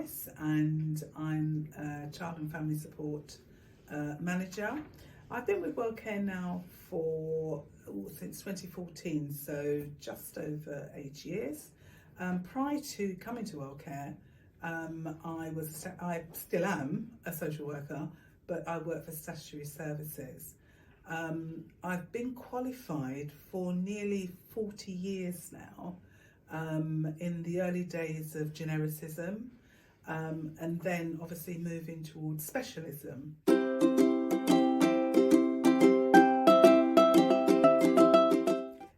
Morris, and I'm a child and family support manager. I've been with WellCare now since 2014, so just over 8 years. Prior to coming to WellCare, I still am a social worker, but I work for statutory services. I've been qualified for nearly 40 years now, in the early days of genericism, and then obviously moving towards specialism.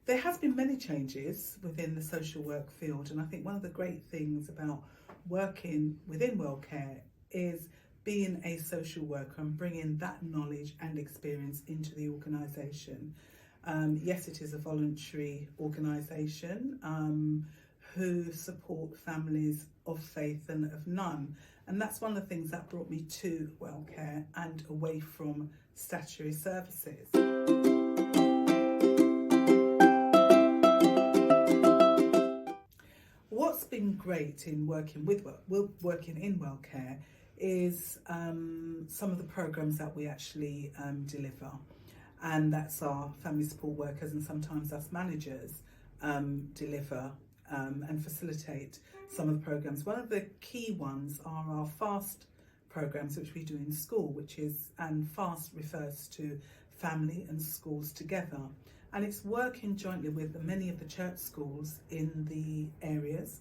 There has been many changes within the social work field, and I think one of the great things about working within WellCare is being a social worker and bringing that knowledge and experience into the organisation. Yes, it is a voluntary organisation who support families of faith and of none, and that's one of the things that brought me to WellCare and away from statutory services. What's been great in working in WellCare is some of the programs that we actually deliver, and that's our family support workers and sometimes us managers deliver and facilitate some of the programs. One of the key ones are our FAST programs, which we do in school, and FAST refers to family and schools together, and it's working jointly with many of the church schools in the areas,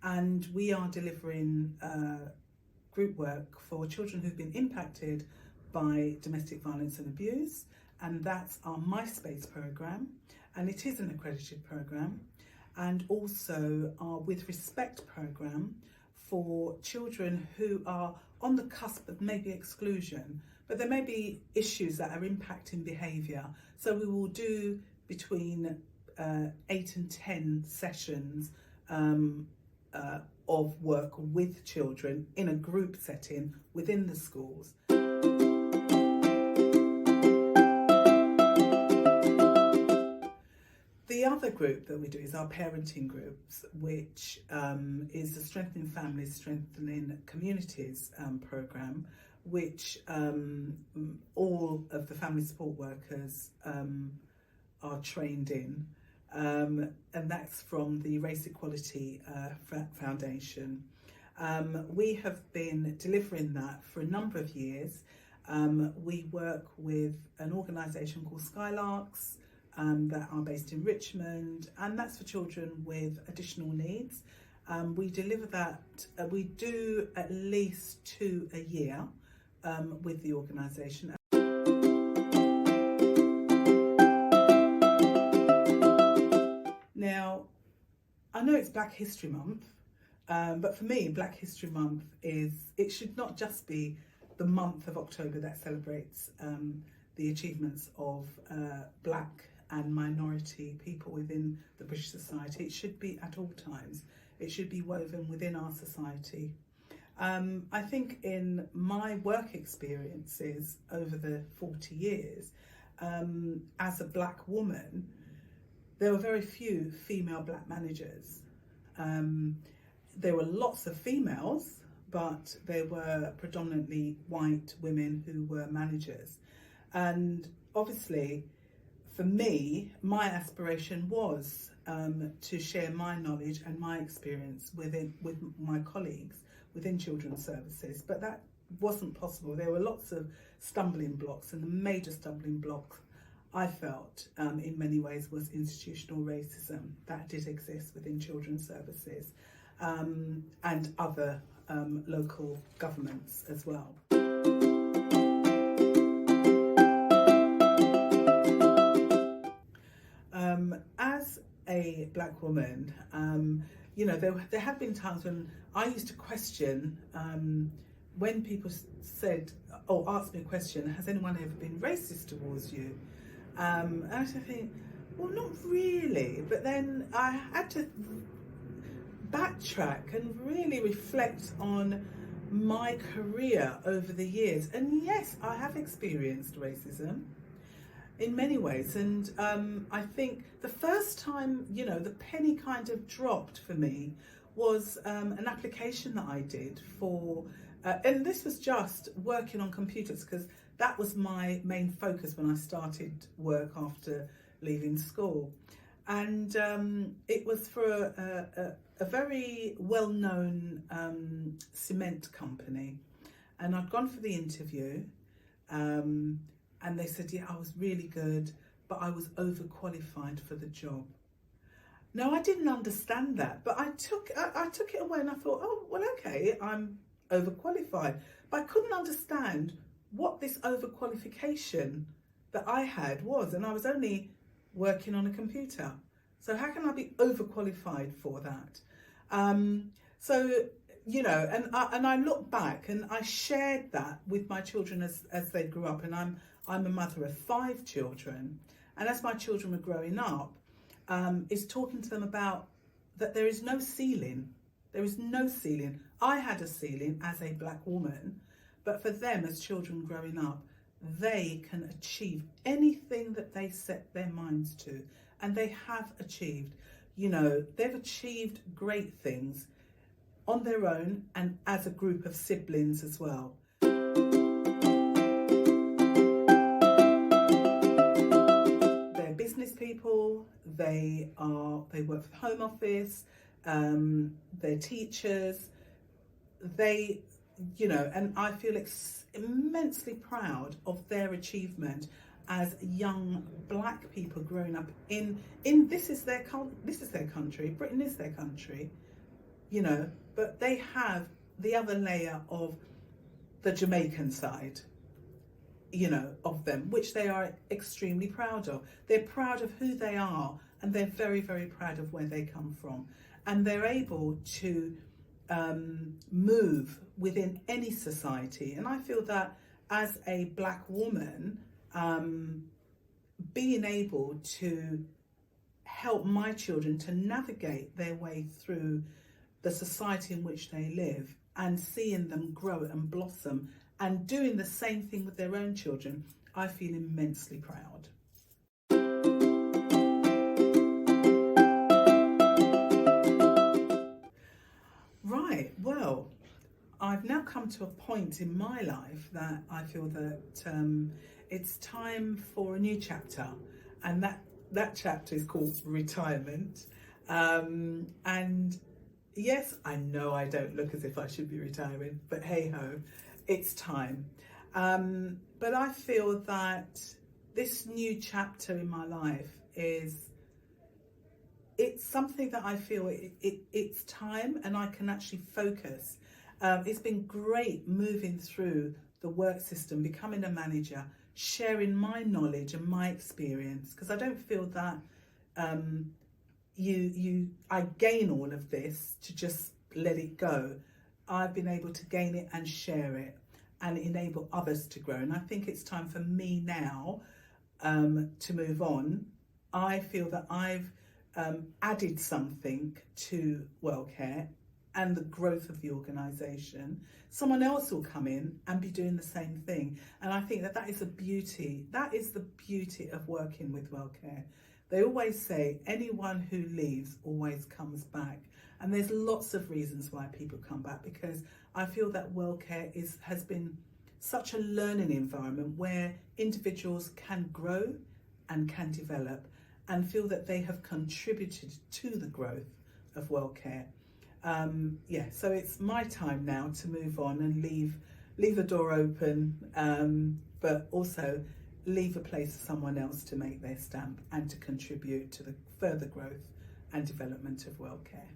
and we are delivering group work for children who've been impacted by domestic violence and abuse, and that's our MySpace program, and it is an accredited program, and also our With Respect program for children who are on the cusp of maybe exclusion, but there may be issues that are impacting behaviour. So we will do between 8 and 10 sessions of work with children in a group setting within the schools. The other group that we do is our parenting groups, which is the Strengthening Families, Strengthening Communities programme, which all of the family support workers are trained in, and that's from the Race Equality Foundation. We have been delivering that for a number of years. We work with an organisation called Skylarks that are based in Richmond, and that's for children with additional needs. We deliver that, we do at least 2 a year with the organisation. Now, I know it's Black History Month, but for me, Black History Month it should not just be the month of October that celebrates the achievements of Black and minority people within the British society. It should be at all times. It should be woven within our society. I think in my work experiences over the 40 years, as a Black woman, there were very few female Black managers. There were lots of females, but there were predominantly white women who were managers. And obviously, for me, my aspiration was to share my knowledge and my experience with my colleagues within children's services, but that wasn't possible. There were lots of stumbling blocks, and the major stumbling block I felt in many ways was institutional racism that did exist within children's services and other local governments as well. As a Black woman, there have been times when I used to question when people said or asked me a question, has anyone ever been racist towards you? And I used to think, well, not really. But then I had to backtrack and really reflect on my career over the years. And yes, I have experienced racism in many ways, and I think the first time the penny kind of dropped for me was an application that I did for, and this was just working on computers, because that was my main focus when I started work after leaving school. And it was for a very well-known cement company. And I'd gone for the interview, and they said, yeah, I was really good, but I was overqualified for the job. No, I didn't understand that, but I took it away, and I thought, oh, well, okay, I'm overqualified. But I couldn't understand what this overqualification that I had was, and I was only working on a computer. So how can I be overqualified for that? So, you know, and I look back and I shared that with my children as they grew up, and I'm a mother of 5 children, and as my children were growing up, is talking to them about that there is no ceiling. There is no ceiling. I had a ceiling as a black woman, but for them as children growing up, they can achieve anything that they set their minds to, and they have achieved. You know, they've achieved great things on their own and as a group of siblings as well. They're business people, they work for the Home Office, they're teachers, you know, and I feel immensely proud of their achievement as young black people growing up in this is their country, Britain is their country, you know, but they have the other layer of the Jamaican side, you know, of them, which they are extremely proud of. They're proud of who they are, and they're very, very proud of where they come from, and they're able to move within any society. And I feel that as a black woman, being able to help my children to navigate their way through the society in which they live, and seeing them grow and blossom and doing the same thing with their own children, I feel immensely proud. Right, well, I've now come to a point in my life that I feel that it's time for a new chapter, and that chapter is called retirement. And yes, I know I don't look as if I should be retiring, but hey ho, it's time. But I feel that this new chapter in my life it's something that I feel it's time, and I can actually focus. It's been great moving through the work system, becoming a manager, sharing my knowledge and my experience, because I don't feel that I gain all of this to just let it go. I've been able to gain it and share it and enable others to grow. And I think it's time for me now to move on. I feel that I've added something to WellCare and the growth of the organisation. Someone else will come in and be doing the same thing. And I think that is the beauty. That is the beauty of working with WellCare. They always say anyone who leaves always comes back. And there's lots of reasons why people come back, because I feel that WellCare has been such a learning environment where individuals can grow and can develop and feel that they have contributed to the growth of WellCare. So it's my time now to move on and leave a door open, but also leave a place for someone else to make their stamp and to contribute to the further growth and development of WellCare.